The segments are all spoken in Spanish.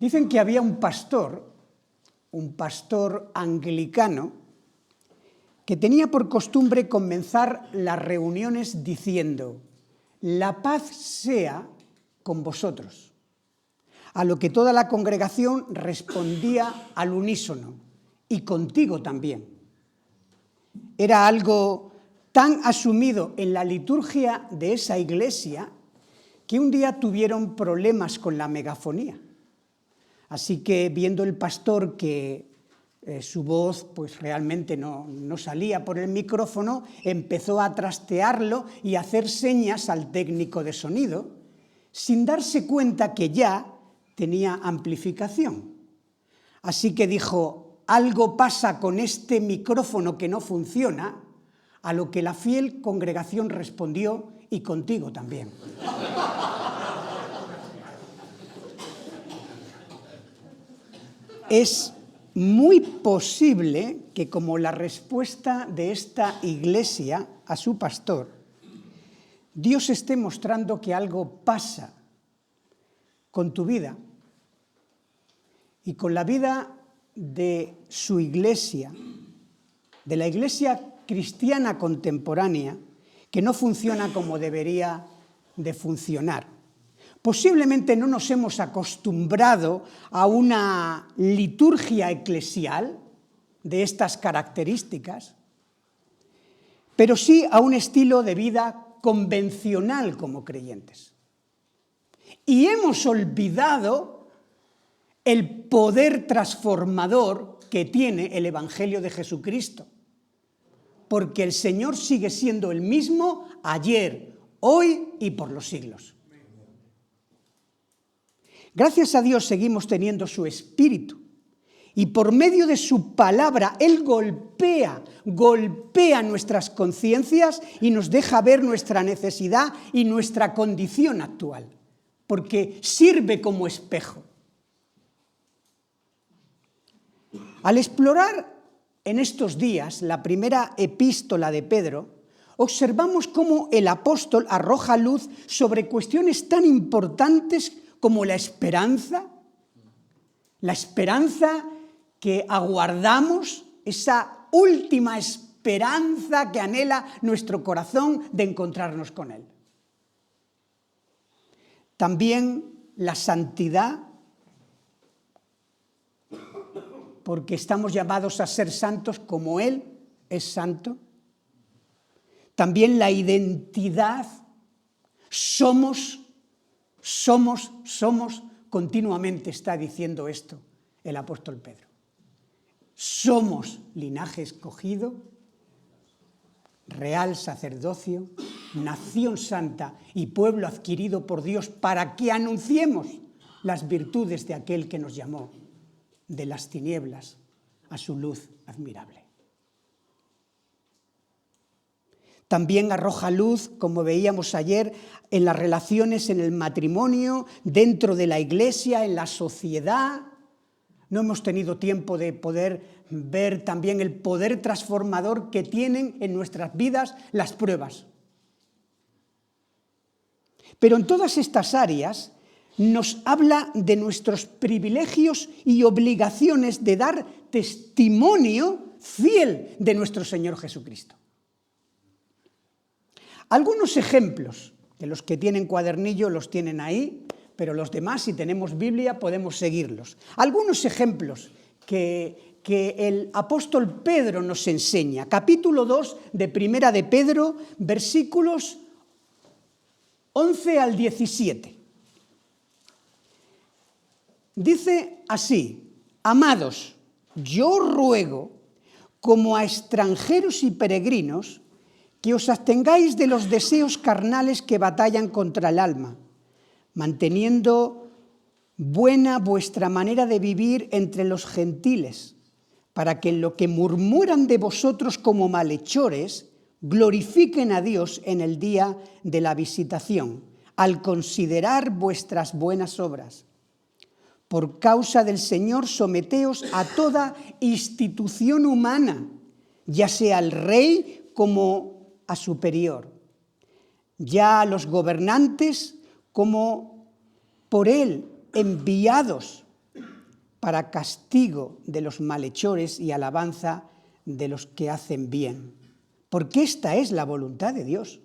Dicen que había un pastor anglicano, que tenía por costumbre comenzar las reuniones diciendo: «La paz sea con vosotros», a lo que toda la congregación respondía al unísono: «Y contigo también». Era algo tan asumido en la liturgia de esa iglesia que un día tuvieron problemas con la megafonía. Así que, viendo el pastor que su voz pues realmente no salía por el micrófono, empezó a trastearlo y a hacer señas al técnico de sonido, sin darse cuenta que ya tenía amplificación. Así que dijo: «Algo pasa con este micrófono que no funciona», a lo que la fiel congregación respondió: «Y contigo también». Es muy posible que, como la respuesta de esta iglesia a su pastor, Dios esté mostrando que algo pasa con tu vida y con la vida de su iglesia, de la iglesia cristiana contemporánea, que no funciona como debería de funcionar. Posiblemente no nos hemos acostumbrado a una liturgia eclesial de estas características, pero sí a un estilo de vida convencional como creyentes. Y hemos olvidado el poder transformador que tiene el Evangelio de Jesucristo, porque el Señor sigue siendo el mismo ayer, hoy y por los siglos. Gracias a Dios seguimos teniendo su Espíritu, y por medio de su palabra Él golpea nuestras conciencias y nos deja ver nuestra necesidad y nuestra condición actual, porque sirve como espejo. Al explorar en estos días la primera epístola de Pedro, observamos cómo el apóstol arroja luz sobre cuestiones tan importantes como la esperanza que aguardamos, esa última esperanza que anhela nuestro corazón de encontrarnos con Él. También la santidad, porque estamos llamados a ser santos como Él es santo. También la identidad, somos, continuamente está diciendo esto el apóstol Pedro. Somos linaje escogido, real sacerdocio, nación santa y pueblo adquirido por Dios, para que anunciemos las virtudes de aquel que nos llamó de las tinieblas a su luz admirable. También arroja luz, como veíamos ayer, en las relaciones en el matrimonio, dentro de la iglesia, en la sociedad. No hemos tenido tiempo de poder ver también el poder transformador que tienen en nuestras vidas las pruebas. Pero en todas estas áreas nos habla de nuestros privilegios y obligaciones de dar testimonio fiel de nuestro Señor Jesucristo. Algunos ejemplos, de los que tienen cuadernillo los tienen ahí, pero los demás, si tenemos Biblia, podemos seguirlos. Algunos ejemplos que el apóstol Pedro nos enseña. Capítulo 2 de Primera de Pedro, versículos 11 al 17. Dice así: «Amados, yo ruego, como a extranjeros y peregrinos, que os abstengáis de los deseos carnales que batallan contra el alma, manteniendo buena vuestra manera de vivir entre los gentiles, para que en lo que murmuran de vosotros como malhechores, glorifiquen a Dios en el día de la visitación, al considerar vuestras buenas obras. Por causa del Señor, someteos a toda institución humana, ya sea al rey como a superior, ya a los gobernantes como por Él enviados, para castigo de los malhechores y alabanza de los que hacen bien. Porque esta es la voluntad de Dios,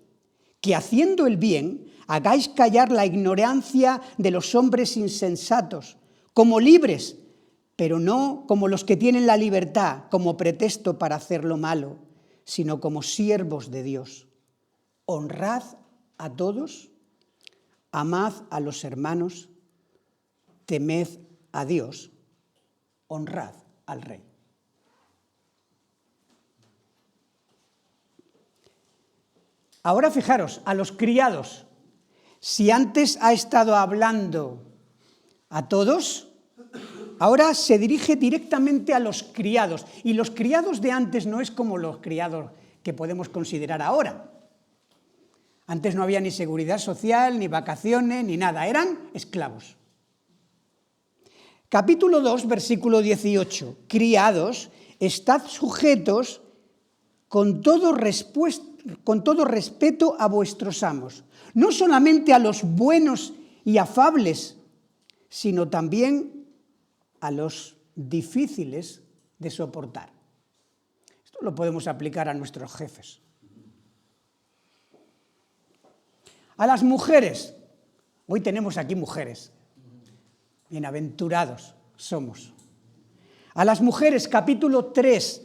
que haciendo el bien hagáis callar la ignorancia de los hombres insensatos, como libres, pero no como los que tienen la libertad como pretexto para hacer lo malo, sino como siervos de Dios. Honrad a todos, amad a los hermanos, temed a Dios, honrad al Rey. Ahora fijaros, a los criados, si antes ha estado hablando a todos, ahora se dirige directamente a los criados. Y los criados de antes no es como los criados que podemos considerar ahora. Antes no había ni seguridad social, ni vacaciones, ni nada, eran esclavos. Capítulo 2, versículo 18. Criados, estad sujetos con todo respeto a vuestros amos, no solamente a los buenos y afables, sino también a los difíciles de soportar. Esto lo podemos aplicar a nuestros jefes. A las mujeres, hoy tenemos aquí mujeres, bienaventurados somos. A las mujeres, capítulo 3,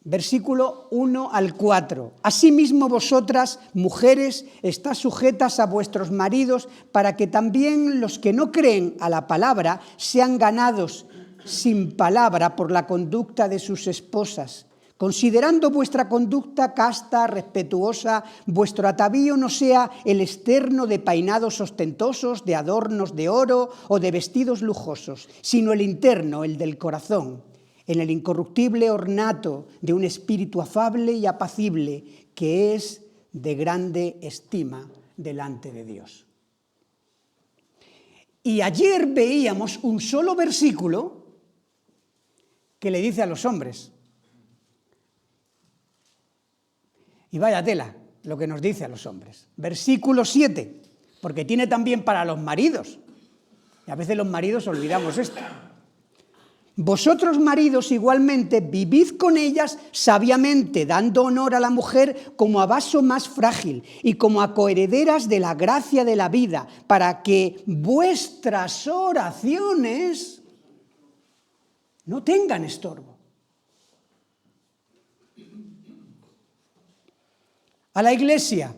versículo 1 al 4. Asimismo vosotras, mujeres, estás sujetas a vuestros maridos, para que también los que no creen a la palabra sean ganados sin palabra por la conducta de sus esposas, considerando vuestra conducta casta, respetuosa, vuestro atavío no sea el externo de peinados ostentosos, de adornos de oro o de vestidos lujosos, sino el interno, el del corazón, en el incorruptible ornato de un espíritu afable y apacible, que es de grande estima delante de Dios. Y ayer veíamos un solo versículo que le dice a los hombres, y vaya tela lo que nos dice a los hombres. Versículo 7, porque tiene también para los maridos, y a veces los maridos olvidamos esto. Vosotros, maridos, igualmente, vivid con ellas sabiamente, dando honor a la mujer como a vaso más frágil y como a coherederas de la gracia de la vida, para que vuestras oraciones no tengan estorbo. A la Iglesia,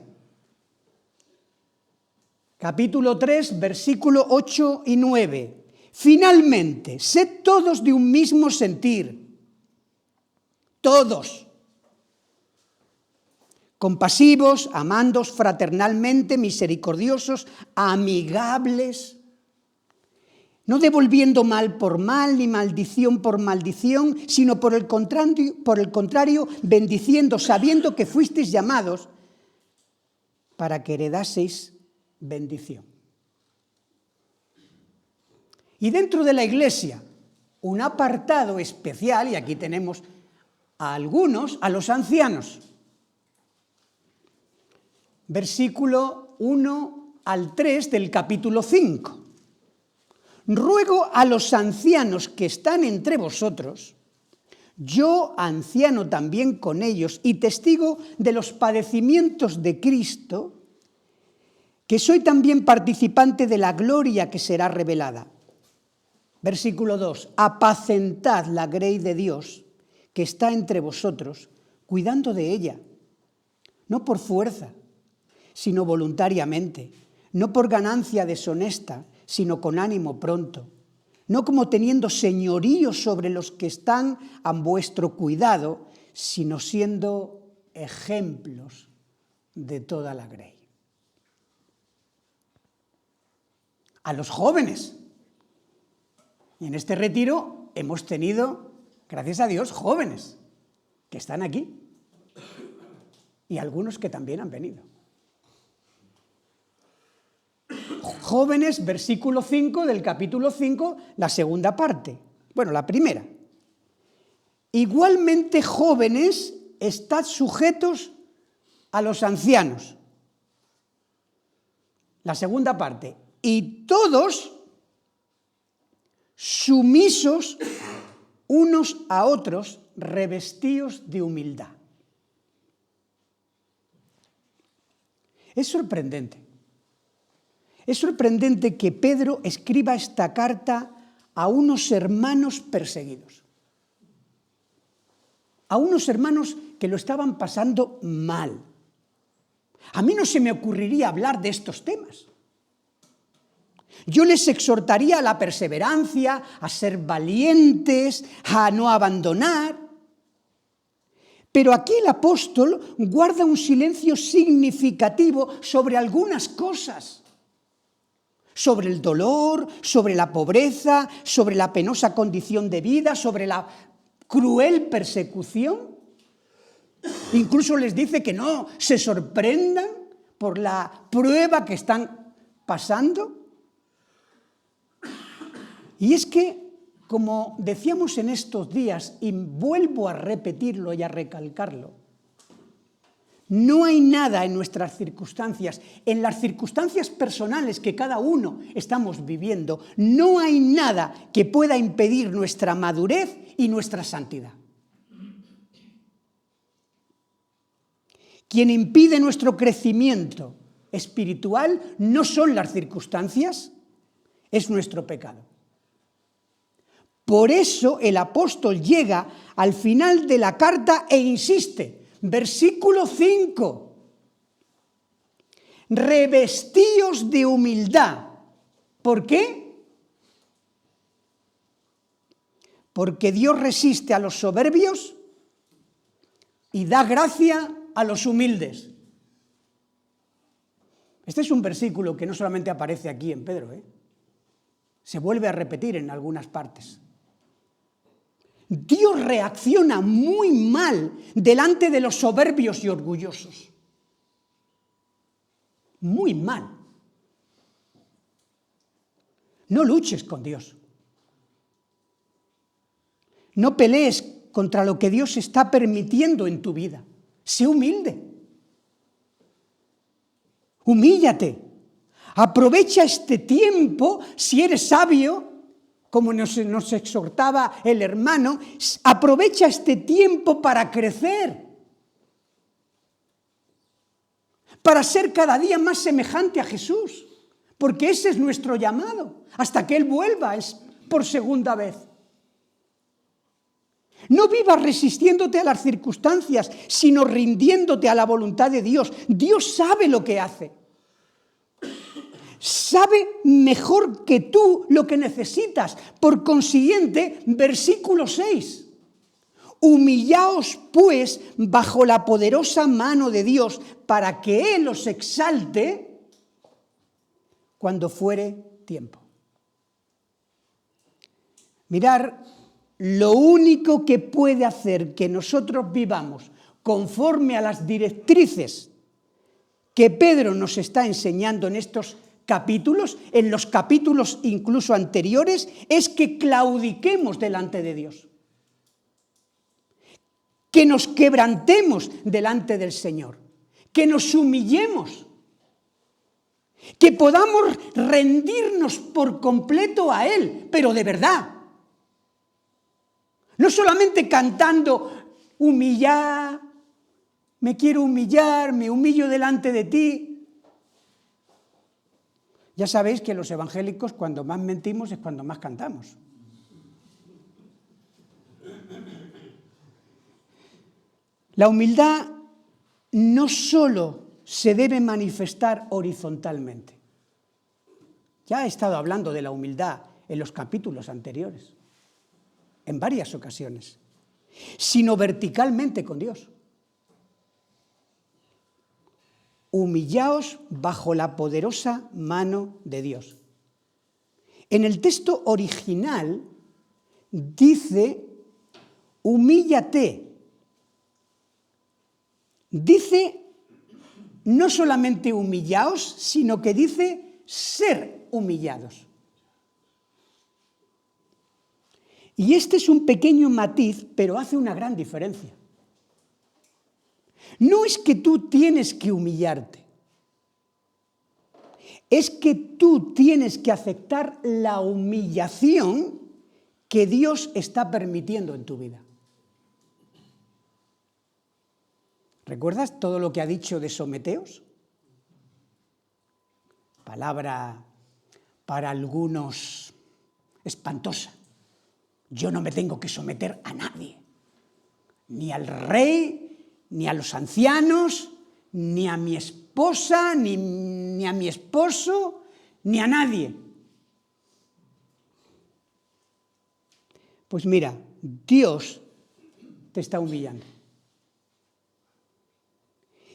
capítulo 3, versículo 8 y 9. Finalmente, sed todos de un mismo sentir, todos, compasivos, amándoos fraternalmente, misericordiosos, amigables, no devolviendo mal por mal, ni maldición por maldición, sino por el contrario, bendiciendo, sabiendo que fuisteis llamados para que heredaseis bendición. Y dentro de la Iglesia, un apartado especial, y aquí tenemos a algunos, a los ancianos. Versículo 1 al 3 del capítulo 5. Ruego a los ancianos que están entre vosotros, yo anciano también con ellos y testigo de los padecimientos de Cristo, que soy también participante de la gloria que será revelada. Versículo 2. Apacentad la grey de Dios que está entre vosotros, cuidando de ella, no por fuerza, sino voluntariamente, no por ganancia deshonesta, sino con ánimo pronto, no como teniendo señorío sobre los que están a vuestro cuidado, sino siendo ejemplos de toda la grey. A los jóvenes. Y en este retiro hemos tenido, gracias a Dios, jóvenes que están aquí y algunos que también han venido. Jóvenes, versículo 5 del capítulo 5, la segunda parte. Bueno, la primera. Igualmente, jóvenes, estad sujetos a los ancianos. La segunda parte. Y todos sumisos unos a otros, revestidos de humildad. Es sorprendente. Es sorprendente que Pedro escriba esta carta a unos hermanos perseguidos. A unos hermanos que lo estaban pasando mal. A mí no se me ocurriría hablar de estos temas. Yo les exhortaría a la perseverancia, a ser valientes, a no abandonar. Pero aquí el apóstol guarda un silencio significativo sobre algunas cosas. Sobre el dolor, sobre la pobreza, sobre la penosa condición de vida, sobre la cruel persecución. Incluso les dice que no se sorprendan por la prueba que están pasando. Y es que, como decíamos en estos días, y vuelvo a repetirlo y a recalcarlo, no hay nada en nuestras circunstancias, en las circunstancias personales que cada uno estamos viviendo, no hay nada que pueda impedir nuestra madurez y nuestra santidad. Quien impide nuestro crecimiento espiritual no son las circunstancias, es nuestro pecado. Por eso el apóstol llega al final de la carta e insiste, versículo 5, revestíos de humildad. ¿Por qué? Porque Dios resiste a los soberbios y da gracia a los humildes. Este es un versículo que no solamente aparece aquí en Pedro, se vuelve a repetir en algunas partes. Dios reacciona muy mal delante de los soberbios y orgullosos. Muy mal. No luches con Dios. No pelees contra lo que Dios está permitiendo en tu vida. Sé humilde. Humíllate. Aprovecha este tiempo, si eres sabio, como nos exhortaba el hermano, aprovecha este tiempo para crecer, para ser cada día más semejante a Jesús, porque ese es nuestro llamado, hasta que Él vuelva por segunda vez. No vivas resistiéndote a las circunstancias, sino rindiéndote a la voluntad de Dios. Dios sabe lo que hace. Sabe mejor que tú lo que necesitas. Por consiguiente, versículo 6. Humillaos, pues, bajo la poderosa mano de Dios, para que Él os exalte cuando fuere tiempo. Mirar, lo único que puede hacer que nosotros vivamos conforme a las directrices que Pedro nos está enseñando en estos capítulos, en los capítulos incluso anteriores, es que claudiquemos delante de Dios. Que nos quebrantemos delante del Señor. Que nos humillemos. Que podamos rendirnos por completo a Él, pero de verdad. No solamente cantando, humillar, me quiero humillar, me humillo delante de ti. Ya sabéis que los evangélicos cuando más mentimos es cuando más cantamos. La humildad no solo se debe manifestar horizontalmente. Ya he estado hablando de la humildad en los capítulos anteriores, en varias ocasiones, sino verticalmente con Dios. Humillaos bajo la poderosa mano de Dios. En el texto original dice, humíllate. Dice no solamente humillaos, sino que dice ser humillados. Y este es un pequeño matiz, pero hace una gran diferencia. No es que tú tienes que humillarte, es que tú tienes que aceptar la humillación que Dios está permitiendo en tu vida. ¿Recuerdas todo lo que ha dicho de someteos? Palabra para algunos espantosa. Yo no me tengo que someter a nadie, ni al rey, ni a los ancianos, ni a mi esposa, ni a mi esposo, ni a nadie. Pues mira, Dios te está humillando.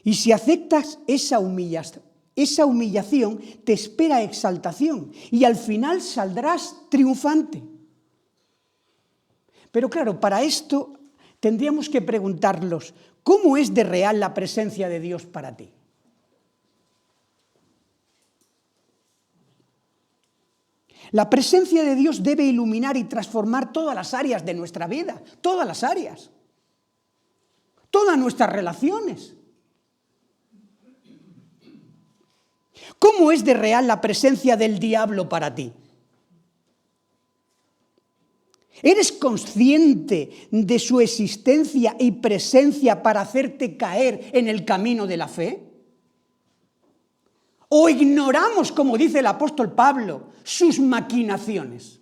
Y si aceptas esa humillación, te espera exaltación y al final saldrás triunfante. Pero claro, para esto tendríamos que preguntarnos, ¿cómo es de real la presencia de Dios para ti? La presencia de Dios debe iluminar y transformar todas las áreas de nuestra vida, todas las áreas, todas nuestras relaciones. ¿Cómo es de real la presencia del diablo para ti? ¿Eres consciente de su existencia y presencia para hacerte caer en el camino de la fe? ¿O ignoramos, como dice el apóstol Pablo, sus maquinaciones?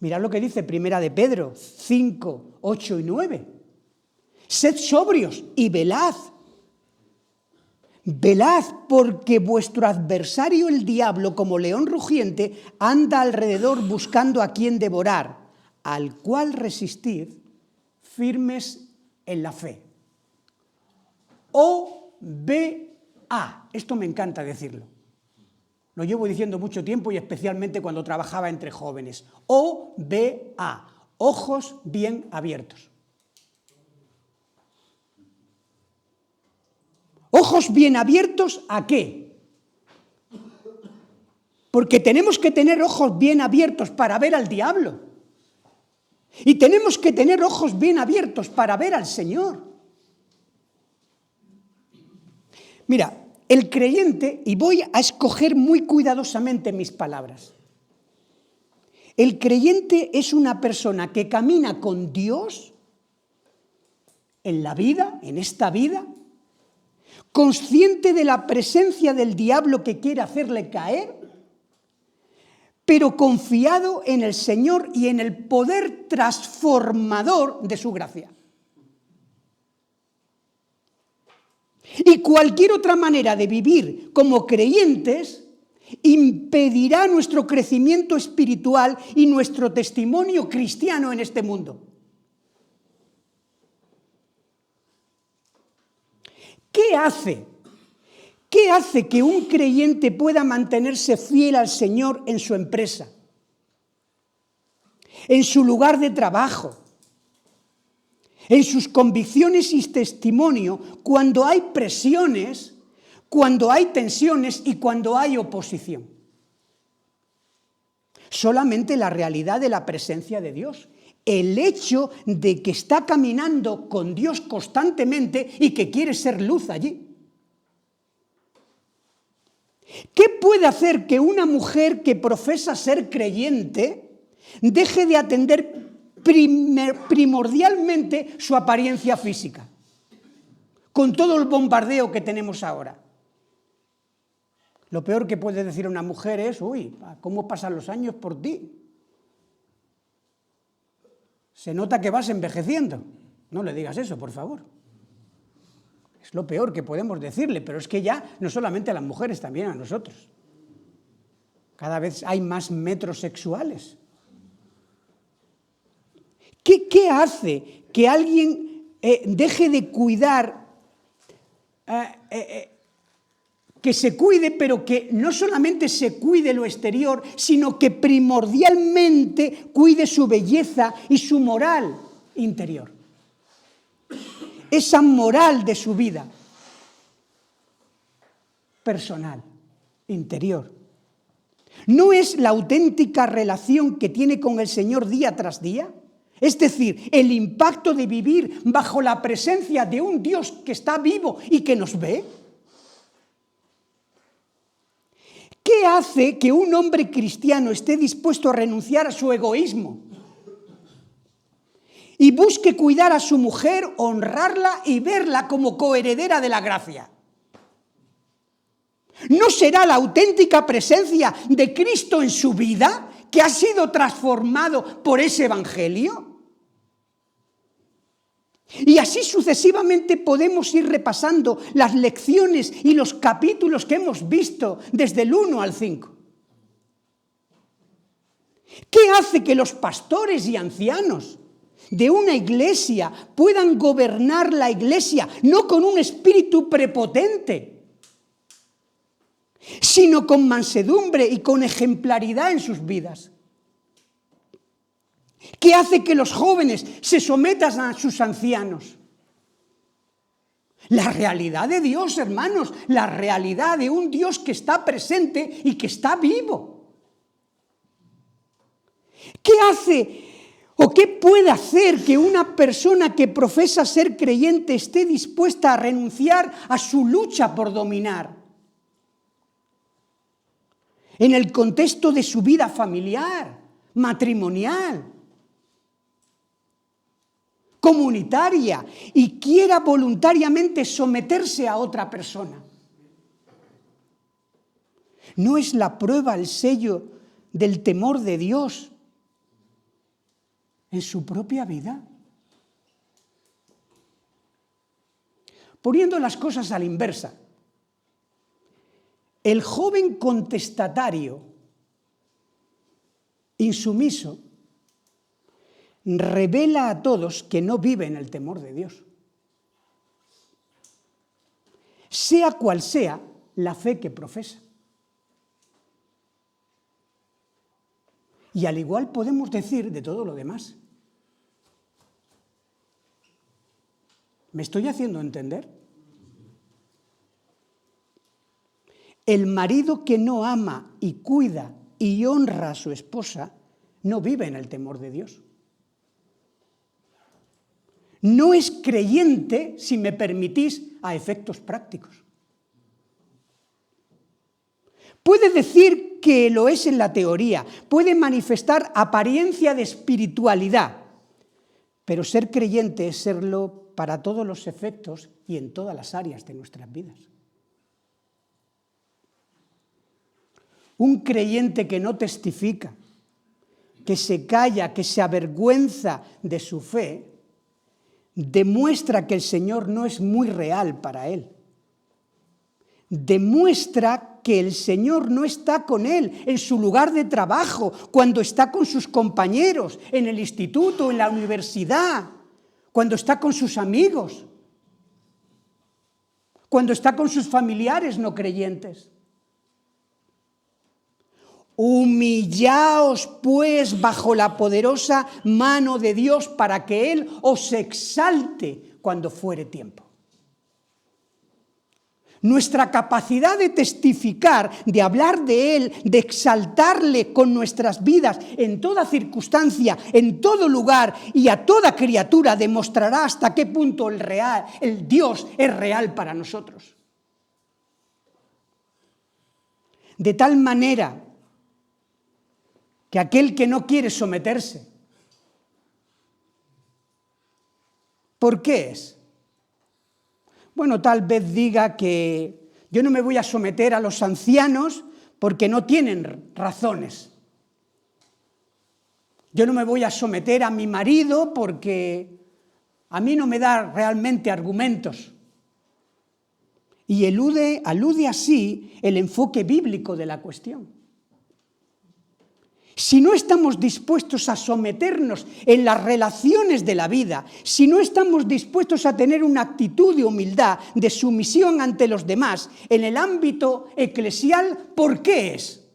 Mirad lo que dice Primera de Pedro 5, 8 y 9. Sed sobrios y velad. Velad, porque vuestro adversario el diablo, como león rugiente, anda alrededor buscando a quien devorar, al cual resistid firmes en la fe. O-B-A. Esto me encanta decirlo. Lo llevo diciendo mucho tiempo y especialmente cuando trabajaba entre jóvenes. O-B-A. Ojos bien abiertos. ¿Ojos bien abiertos a qué? Porque tenemos que tener ojos bien abiertos para ver al diablo. Y tenemos que tener ojos bien abiertos para ver al Señor. Mira, el creyente, y voy a escoger muy cuidadosamente mis palabras, el creyente es una persona que camina con Dios en la vida, en esta vida, consciente de la presencia del diablo que quiere hacerle caer, pero confiado en el Señor y en el poder transformador de su gracia. Y cualquier otra manera de vivir como creyentes impedirá nuestro crecimiento espiritual y nuestro testimonio cristiano en este mundo. ¿Qué hace que un creyente pueda mantenerse fiel al Señor en su empresa, en su lugar de trabajo, en sus convicciones y testimonio, cuando hay presiones, cuando hay tensiones y cuando hay oposición? Solamente la realidad de la presencia de Dios. El hecho de que está caminando con Dios constantemente y que quiere ser luz allí. ¿Qué puede hacer que una mujer que profesa ser creyente deje de atender primordialmente su apariencia física? Con todo el bombardeo que tenemos ahora. Lo peor que puede decir una mujer es, uy, ¿cómo pasan los años por ti? Se nota que vas envejeciendo. No le digas eso, por favor. Es lo peor que podemos decirle, pero es que ya no solamente a las mujeres, también a nosotros. Cada vez hay más metrosexuales. ¿Qué hace que alguien deje de cuidar, que se cuide, pero que no solamente se cuide lo exterior, sino que primordialmente cuide su belleza y su moral interior? Esa moral de su vida personal, interior. ¿No es la auténtica relación que tiene con el Señor día tras día? Es decir, el impacto de vivir bajo la presencia de un Dios que está vivo y que nos ve. ¿Qué hace que un hombre cristiano esté dispuesto a renunciar a su egoísmo y busque cuidar a su mujer, honrarla y verla como coheredera de la gracia? ¿No será la auténtica presencia de Cristo en su vida, que ha sido transformado por ese evangelio? Y así sucesivamente podemos ir repasando las lecciones y los capítulos que hemos visto desde el 1 al 5. ¿Qué hace que los pastores y ancianos de una iglesia puedan gobernar la iglesia no con un espíritu prepotente, sino con mansedumbre y con ejemplaridad en sus vidas? ¿Qué hace que los jóvenes se sometan a sus ancianos? La realidad de Dios, hermanos, la realidad de un Dios que está presente y que está vivo. ¿Qué hace o qué puede hacer que una persona que profesa ser creyente esté dispuesta a renunciar a su lucha por dominar en el contexto de su vida familiar, matrimonial, comunitaria, y quiera voluntariamente someterse a otra persona? ¿No es la prueba, el sello del temor de Dios en su propia vida? Poniendo las cosas a la inversa, el joven contestatario, insumiso, revela a todos que no vive en el temor de Dios, sea cual sea la fe que profesa. Y al igual podemos decir de todo lo demás. ¿Me estoy haciendo entender? El marido que no ama y cuida y honra a su esposa no vive en el temor de Dios. No es creyente, si me permitís, a efectos prácticos. Puede decir que lo es en la teoría, puede manifestar apariencia de espiritualidad, pero ser creyente es serlo para todos los efectos y en todas las áreas de nuestras vidas. Un creyente que no testifica, que se calla, que se avergüenza de su fe, demuestra que el Señor no es muy real para él. Demuestra que el Señor no está con él en su lugar de trabajo, cuando está con sus compañeros, en el instituto, en la universidad, cuando está con sus amigos, cuando está con sus familiares no creyentes. Humillaos, pues, bajo la poderosa mano de Dios para que Él os exalte cuando fuere tiempo. Nuestra capacidad de testificar, de hablar de Él, de exaltarle con nuestras vidas en toda circunstancia, en todo lugar y a toda criatura demostrará hasta qué punto el Dios es real para nosotros. De tal manera que aquel que no quiere someterse, ¿por qué es? Bueno, tal vez diga que yo no me voy a someter a los ancianos porque no tienen razones. Yo no me voy a someter a mi marido porque a mí no me da realmente argumentos. Y alude así el enfoque bíblico de la cuestión. Si no estamos dispuestos a someternos en las relaciones de la vida, si no estamos dispuestos a tener una actitud de humildad, de sumisión ante los demás, en el ámbito eclesial, ¿por qué es?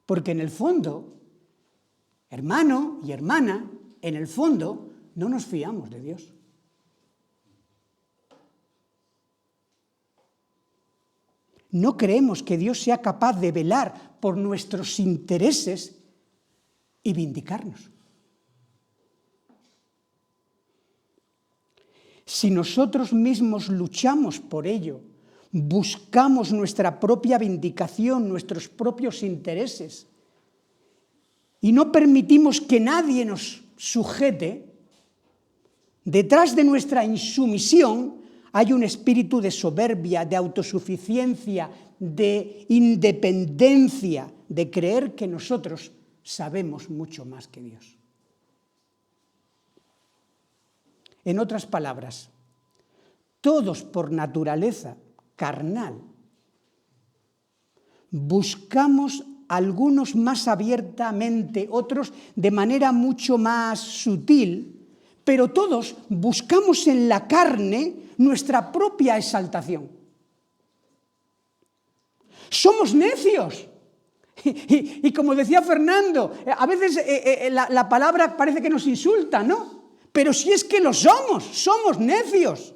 Porque en el fondo, hermano y hermana, en el fondo no nos fiamos de Dios. No creemos que Dios sea capaz de velar por nuestros intereses y vindicarnos. Si nosotros mismos luchamos por ello, buscamos nuestra propia vindicación, nuestros propios intereses, y no permitimos que nadie nos sujete, detrás de nuestra insumisión hay un espíritu de soberbia, de autosuficiencia, de independencia, de creer que nosotros sabemos mucho más que Dios. En otras palabras, todos por naturaleza carnal buscamos, algunos más abiertamente, otros de manera mucho más sutil, pero todos buscamos en la carne nuestra propia exaltación. Somos necios. Y como decía Fernando, a veces la palabra parece que nos insulta, ¿no? Pero si es que lo somos necios.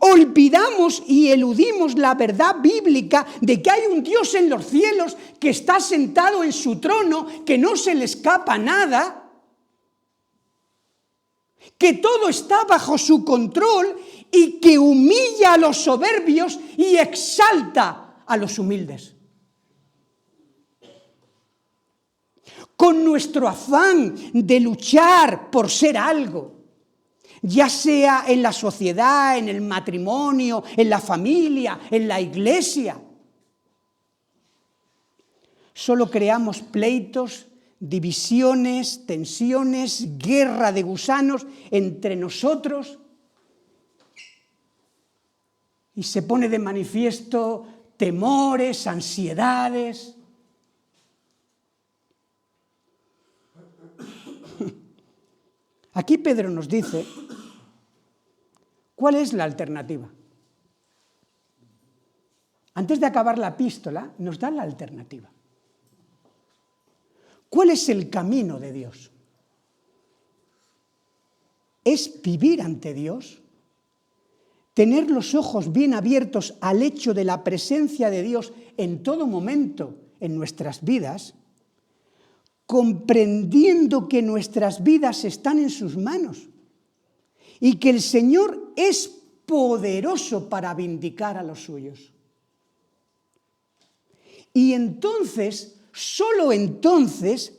Olvidamos y eludimos la verdad bíblica de que hay un Dios en los cielos que está sentado en su trono, que no se le escapa nada, que todo está bajo su control y que humilla a los soberbios y exalta a los humildes. Con nuestro afán de luchar por ser algo, ya sea en la sociedad, en el matrimonio, en la familia, en la iglesia, solo creamos pleitos, divisiones, tensiones, guerra de gusanos entre nosotros, y se pone de manifiesto temores, ansiedades. Aquí Pedro nos dice cuál es la alternativa. Antes de acabar la epístola, nos da la alternativa. ¿Cuál es el camino de Dios? Es vivir ante Dios, tener los ojos bien abiertos al hecho de la presencia de Dios en todo momento en nuestras vidas, comprendiendo que nuestras vidas están en sus manos y que el Señor es poderoso para vindicar a los suyos. Y entonces, solo entonces,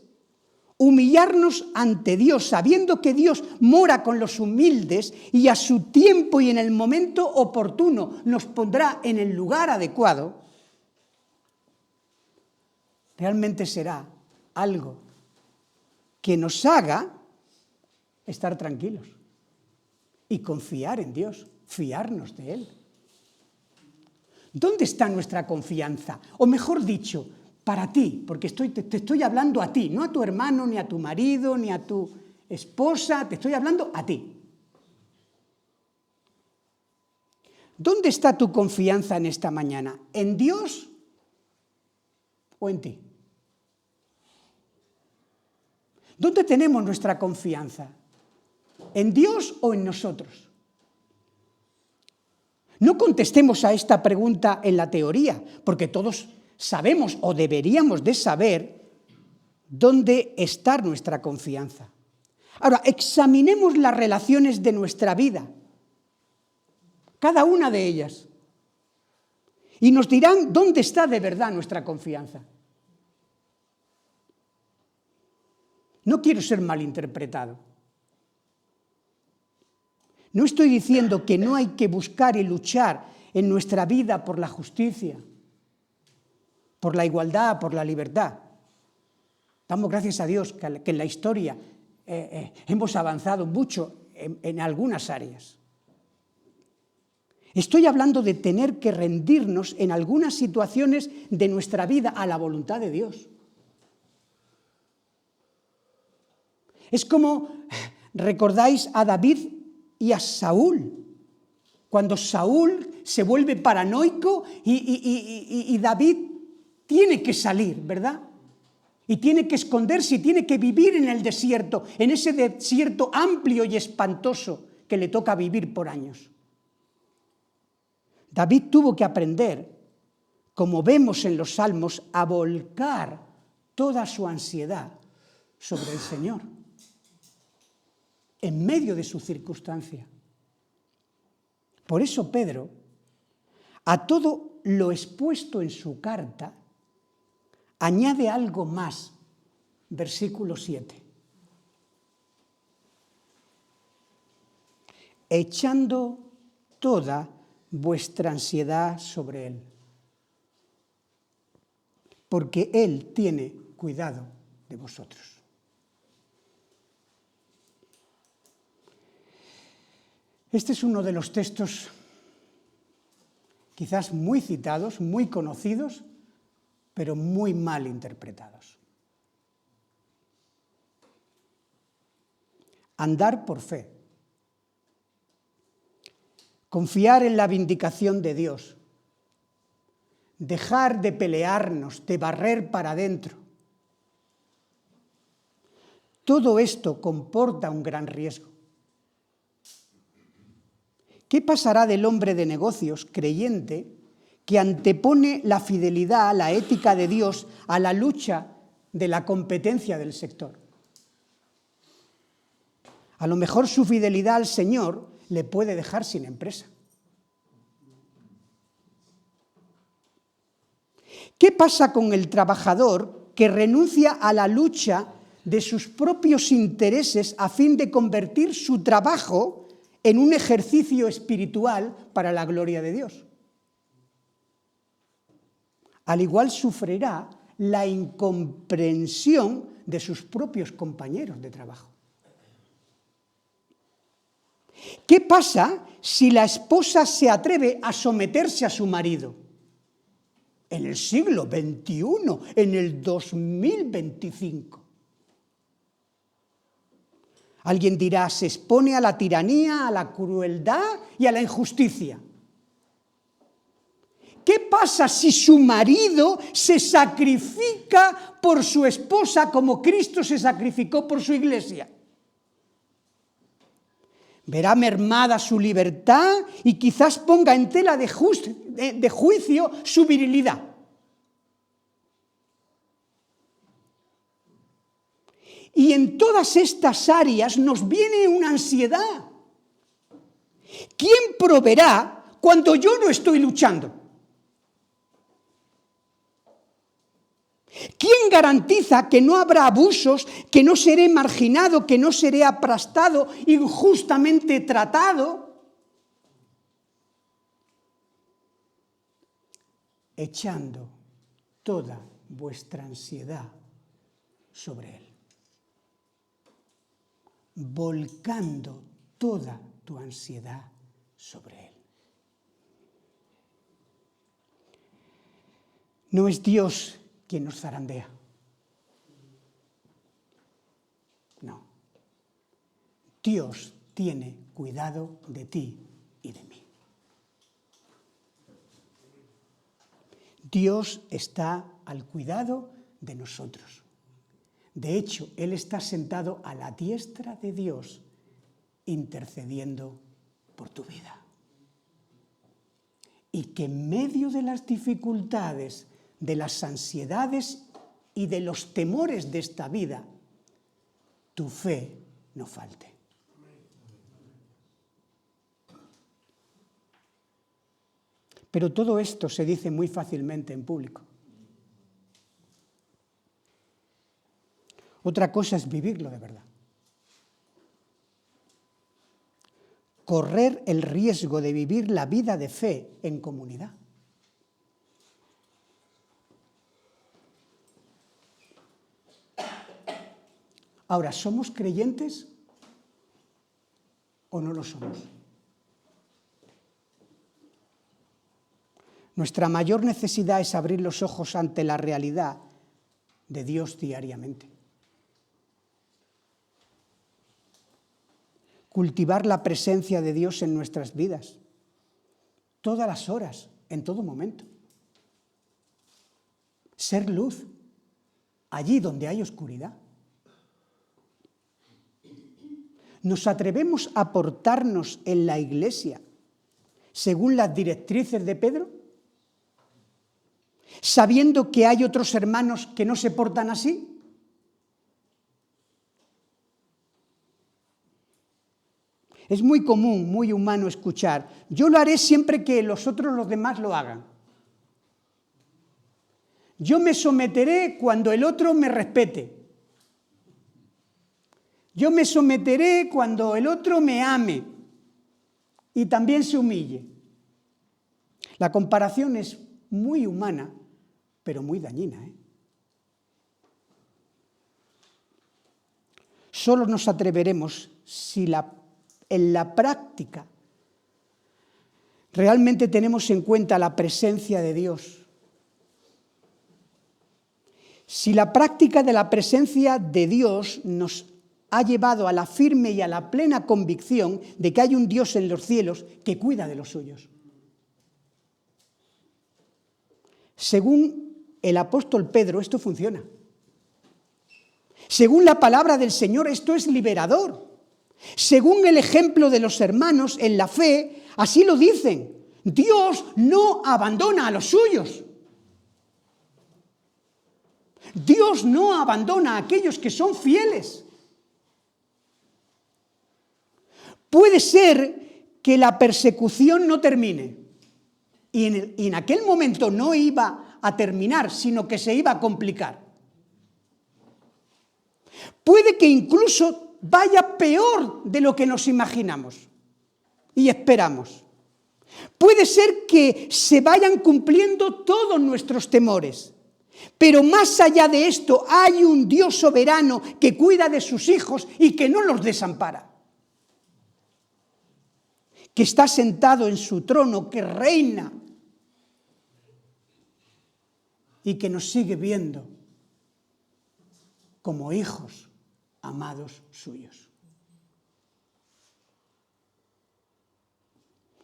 humillarnos ante Dios, sabiendo que Dios mora con los humildes y a su tiempo y en el momento oportuno nos pondrá en el lugar adecuado, realmente será algo que nos haga estar tranquilos y confiar en Dios, fiarnos de Él. ¿Dónde está nuestra confianza? O mejor dicho, para ti, porque te estoy hablando a ti, no a tu hermano, ni a tu marido, ni a tu esposa, te estoy hablando a ti. ¿Dónde está tu confianza en esta mañana? ¿En Dios o en ti? ¿Dónde tenemos nuestra confianza? ¿En Dios o en nosotros? No contestemos a esta pregunta en la teoría, porque todos sabemos o deberíamos de saber dónde está nuestra confianza. Ahora, examinemos las relaciones de nuestra vida, cada una de ellas, y nos dirán dónde está de verdad nuestra confianza. No quiero ser malinterpretado. No estoy diciendo que no hay que buscar y luchar en nuestra vida por la justicia, por la igualdad, por la libertad. Damos gracias a Dios que en la historia hemos avanzado mucho en algunas áreas. Estoy hablando de tener que rendirnos en algunas situaciones de nuestra vida a la voluntad de Dios. Es como, ¿recordáis a David y a Saúl? Cuando Saúl se vuelve paranoico y David tiene que salir, ¿verdad? Y tiene que esconderse y tiene que vivir en el desierto, en ese desierto amplio y espantoso que le toca vivir por años. David tuvo que aprender, como vemos en los Salmos, a volcar toda su ansiedad sobre el Señor, en medio de su circunstancia. Por eso Pedro, A todo lo expuesto en su carta, añade algo más, versículo 7. Echando toda vuestra ansiedad sobre Él, porque Él tiene cuidado de vosotros. Este es uno de los textos quizás muy citados, muy conocidos, pero muy mal interpretados. Andar por fe. Confiar en la vindicación de Dios. Dejar de pelearnos, de barrer para adentro. Todo esto comporta un gran riesgo. ¿Qué pasará del hombre de negocios creyente que antepone la fidelidad, la ética de Dios a la lucha de la competencia del sector? A lo mejor su fidelidad al Señor le puede dejar sin empresa. ¿Qué pasa con el trabajador que renuncia a la lucha de sus propios intereses a fin de convertir su trabajo en un ejercicio espiritual para la gloria de Dios? Al igual sufrirá la incomprensión de sus propios compañeros de trabajo. ¿Qué pasa si la esposa se atreve a someterse a su marido? En el siglo XXI, en el 2025. Alguien dirá, se expone a la tiranía, a la crueldad y a la injusticia. ¿Qué pasa si su marido se sacrifica por su esposa como Cristo se sacrificó por su iglesia? Verá mermada su libertad y quizás ponga en tela de juicio su virilidad. Y en todas estas áreas nos viene una ansiedad. ¿Quién proveerá cuando yo no estoy luchando? ¿Quién garantiza que no habrá abusos, que no seré marginado, que no seré aplastado, injustamente tratado? Echando toda vuestra ansiedad sobre Él. Volcando toda tu ansiedad sobre Él. No es Dios quien nos zarandea. No. Dios tiene cuidado de ti y de mí. Dios está al cuidado de nosotros. De hecho, Él está sentado a la diestra de Dios, intercediendo por tu vida. Y que en medio de las dificultades, de las ansiedades y de los temores de esta vida, tu fe no falte. Pero todo esto se dice muy fácilmente en público. Otra cosa es vivirlo de verdad. Correr el riesgo de vivir la vida de fe en comunidad. Ahora, ¿somos creyentes o no lo somos? Nuestra mayor necesidad es abrir los ojos ante la realidad de Dios diariamente. Cultivar la presencia de Dios en nuestras vidas, todas las horas, en todo momento. Ser luz allí donde hay oscuridad. ¿Nos atrevemos a portarnos en la Iglesia según las directrices de Pedro? ¿Sabiendo que hay otros hermanos que no se portan así? Es muy común, muy humano escuchar: yo lo haré siempre que los demás lo hagan. Yo me someteré cuando el otro me respete. Yo me someteré cuando el otro me ame y también se humille. La comparación es muy humana, pero muy dañina, ¿eh? Solo nos atreveremos si en la práctica realmente tenemos en cuenta la presencia de Dios. Si la práctica de la presencia de Dios nos ha llevado a la firme y a la plena convicción de que hay un Dios en los cielos que cuida de los suyos. Según el apóstol Pedro, esto funciona. Según la palabra del Señor, esto es liberador. Según el ejemplo de los hermanos en la fe, así lo dicen: Dios no abandona a los suyos. Dios no abandona a aquellos que son fieles. Puede ser que la persecución no termine, y en aquel momento no iba a terminar, sino que se iba a complicar. Puede que incluso vaya peor de lo que nos imaginamos y esperamos. Puede ser que se vayan cumpliendo todos nuestros temores. Pero más allá de esto, hay un Dios soberano que cuida de sus hijos y que no los desampara. Que está sentado en su trono, que reina y que nos sigue viendo como hijos amados suyos.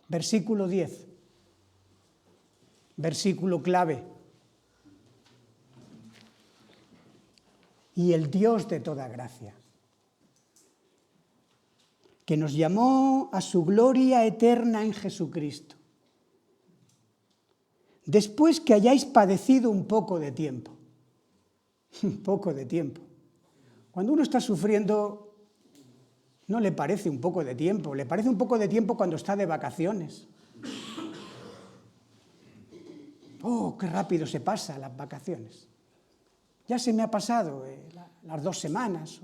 Versículo 10, versículo clave. Y el Dios de toda gracia, que nos llamó a su gloria eterna en Jesucristo, después que hayáis padecido un poco de tiempo. Un poco de tiempo. Cuando uno está sufriendo, no le parece un poco de tiempo, le parece un poco de tiempo cuando está de vacaciones. Oh, qué rápido se pasan las vacaciones. Ya se me ha pasado las 2 semanas.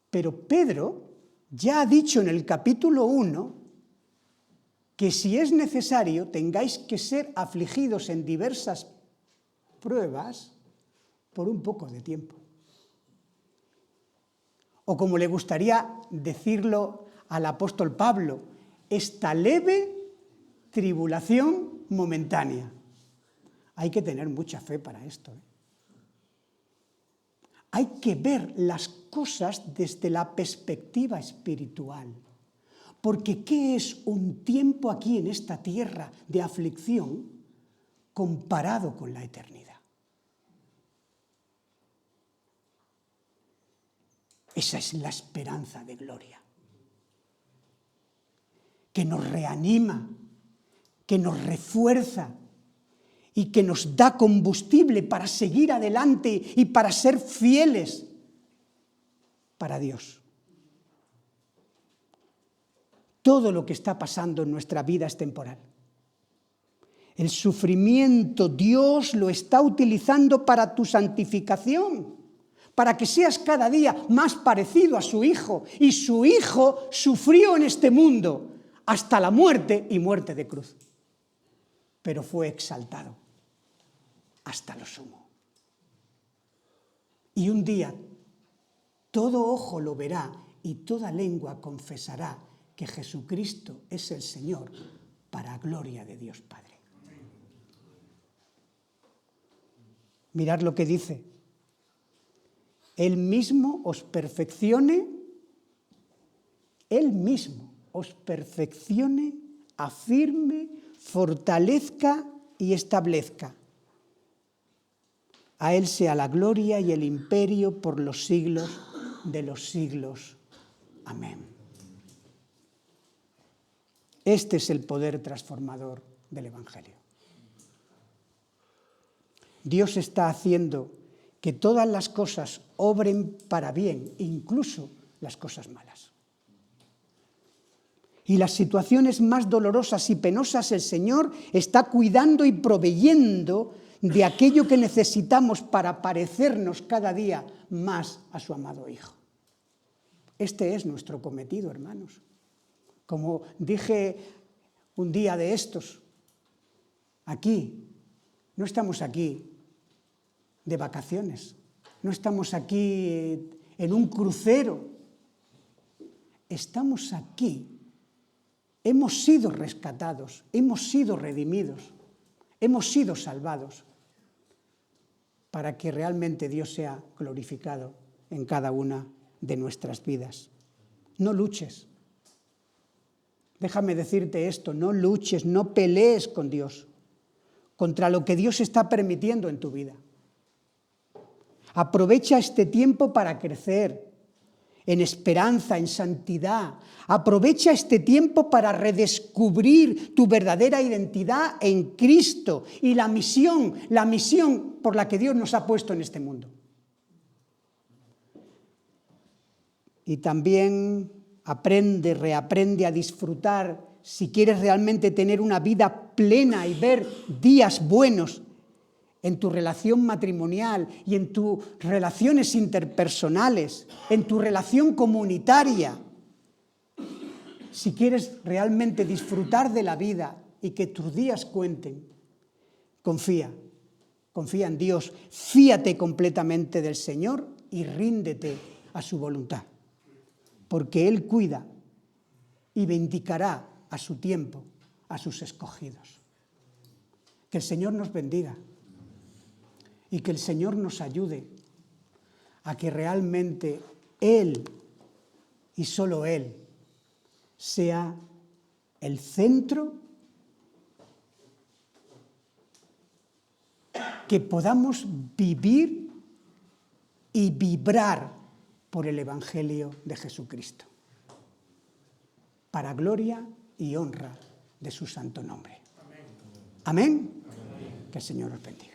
Pero Pedro ya ha dicho en el capítulo 1 que si es necesario tengáis que ser afligidos en diversas pruebas por un poco de tiempo. O como le gustaría decirlo al apóstol Pablo, esta leve tribulación momentánea. Hay que tener mucha fe para esto, ¿eh? Hay que ver las cosas desde la perspectiva espiritual. Porque ¿qué es un tiempo aquí en esta tierra de aflicción comparado con la eternidad? Esa es la esperanza de gloria, que nos reanima, que nos refuerza y que nos da combustible para seguir adelante y para ser fieles para Dios. Todo lo que está pasando en nuestra vida es temporal. El sufrimiento Dios lo está utilizando para tu santificación, para que seas cada día más parecido a su Hijo. Y su Hijo sufrió en este mundo hasta la muerte y muerte de cruz. Pero fue exaltado hasta lo sumo. Y un día todo ojo lo verá y toda lengua confesará que Jesucristo es el Señor, para gloria de Dios Padre. Mirad lo que dice: Él mismo os perfeccione, Él mismo os perfeccione, afirme, fortalezca y establezca. A Él sea la gloria y el imperio por los siglos de los siglos. Amén. Este es el poder transformador del Evangelio. Dios está haciendo que todas las cosas obren para bien, incluso las cosas malas. Y las situaciones más dolorosas y penosas el Señor está cuidando y proveyendo de aquello que necesitamos para parecernos cada día más a su amado Hijo. Este es nuestro cometido, hermanos. Como dije un día de estos, aquí, no estamos aquí de vacaciones, no estamos aquí en un crucero, estamos aquí. Hemos sido rescatados, hemos sido redimidos, hemos sido salvados para que realmente Dios sea glorificado en cada una de nuestras vidas. No luches. Déjame decirte esto, no luches, no pelees con Dios contra lo que Dios está permitiendo en tu vida. Aprovecha este tiempo para crecer en esperanza, en santidad. Aprovecha este tiempo para redescubrir tu verdadera identidad en Cristo y la misión por la que Dios nos ha puesto en este mundo. Y también reaprende a disfrutar, si quieres realmente tener una vida plena y ver días buenos en tu relación matrimonial y en tus relaciones interpersonales, en tu relación comunitaria. Si quieres realmente disfrutar de la vida y que tus días cuenten, confía en Dios, fíate completamente del Señor y ríndete a su voluntad, porque Él cuida y vindicará a su tiempo a sus escogidos. Que el Señor nos bendiga. Y que el Señor nos ayude a que realmente Él y solo Él sea el centro, que podamos vivir y vibrar por el Evangelio de Jesucristo, para gloria y honra de su santo nombre. Amén. Que el Señor os bendiga.